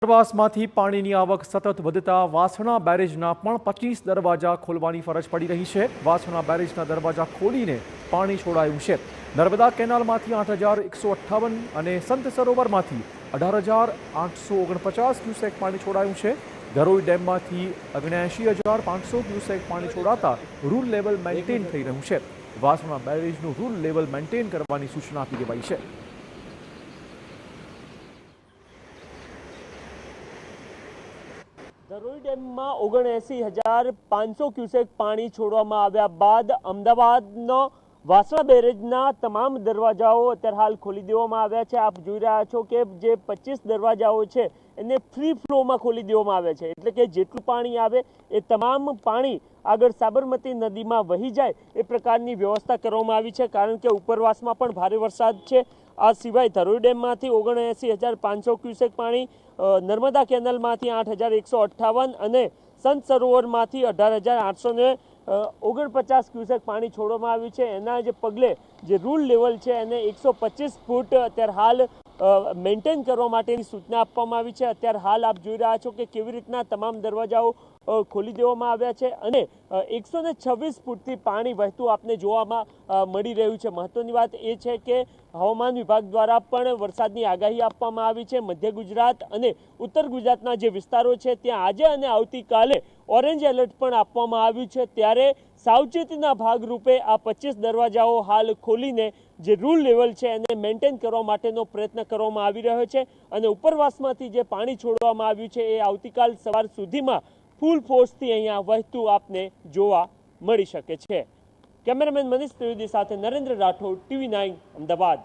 ઉપરવાસમાંથી પાણીની આવક સતત વધતા વાસણા બેરેજના પણ 25 દરવાજા ખોલવાની ફરજ પડી રહી છે। વાસણા બેરેજના દરવાજા ખોલીને પાણી છોડાયું છે। નર્મદા કેનાલમાંથી 8,158 અને સંત સરોવરમાંથી 18,849 ક્યુસેક પાણી છોડાયું છે। ધરોઈ ડેમમાંથી 79,500 ક્યુસેક પાણી છોડાતા રૂલ લેવલ મેન્ટેન થઈ રહ્યું છે। વાસણા બેરેજનું રૂલ લેવલ મેન્ટેન કરવાની સૂચના આપી દેવાઈ છે। ધરોઈ ડેમમાં 79,500 ક્યુસેક પાણી છોડવામાં આવ્યા બાદ અમદાવાદનો વાસણા બેરેજના તમામ દરવાજાઓ અત્યારે હાલ ખોલી દેવામાં આવ્યા છે। આપ જોઈ રહ્યા છો કે જે 25 દરવાજાઓ છે એને ફ્રી ફ્લોમાં ખોલી દેવામાં આવ્યા છે, એટલે કે જેટલું પાણી આવે એ તમામ પાણી આગળ સાબરમતી નદીમાં વહી જાય એ પ્રકારની વ્યવસ્થા કરવામાં આવી છે, કારણ કે ઉપરવાસમાં પણ ભારે વરસાદ છે। આ સિવાય ધરોઈ ડેમમાંથી 79,500 ક્યુસેક પાણી, નર્મદા કેનાલમાંથી 8,158 અને સંત સરોવરમાંથી 18,849 ક્યુસેક પાણી છોડવામાં આવ્યું છે। એના જે પગલે જે રૂલ લેવલ છે એને 125 ફૂટ અત્યારે હાલ મેન્ટેન કરવા માટેની સૂચના આપવામાં આવી છે। અત્યારે હાલ આપ જોઈ રહ્યા છો કે કેવી રીતના તમામ દરવાજાઓ ખોલી દેવામાં આવ્યા છે અને 126 ફૂટથી પાણી વહેતું આપને જોવામાં મળી રહ્યું છે। મહત્વની વાત એ છે કે હવામાન વિભાગ દ્વારા પણ વરસાદની આગાહી આપવામાં આવી છે। મધ્ય ગુજરાત અને ઉત્તર ગુજરાતના જે વિસ્તારો છે ત્યાં આજે અને આવતીકાલે ઓરેન્જ એલર્ટ પણ આપવામાં આવ્યું છે। ત્યારે સાવચેતીના ભાગરૂપે આ 25 દરવાજાઓ હાલ ખોલીને જે રૂલ લેવલ છે એને મેન્ટેન કરવા માટેનો પ્રયત્ન કરવામાં આવી રહ્યો છે અને ઉપરવાસમાંથી જે પાણી છોડવામાં આવ્યું છે એ આવતીકાલ સવાર સુધીમાં ફૂલ ફોર્સથી અહીંયા વહેતું આપને જોવા મળી શકે છે। કેમેરામેન મનીષ ત્રિવેદી સાથે નરેન્દ્ર રાઠોડ, TV9 અમદાવાદ।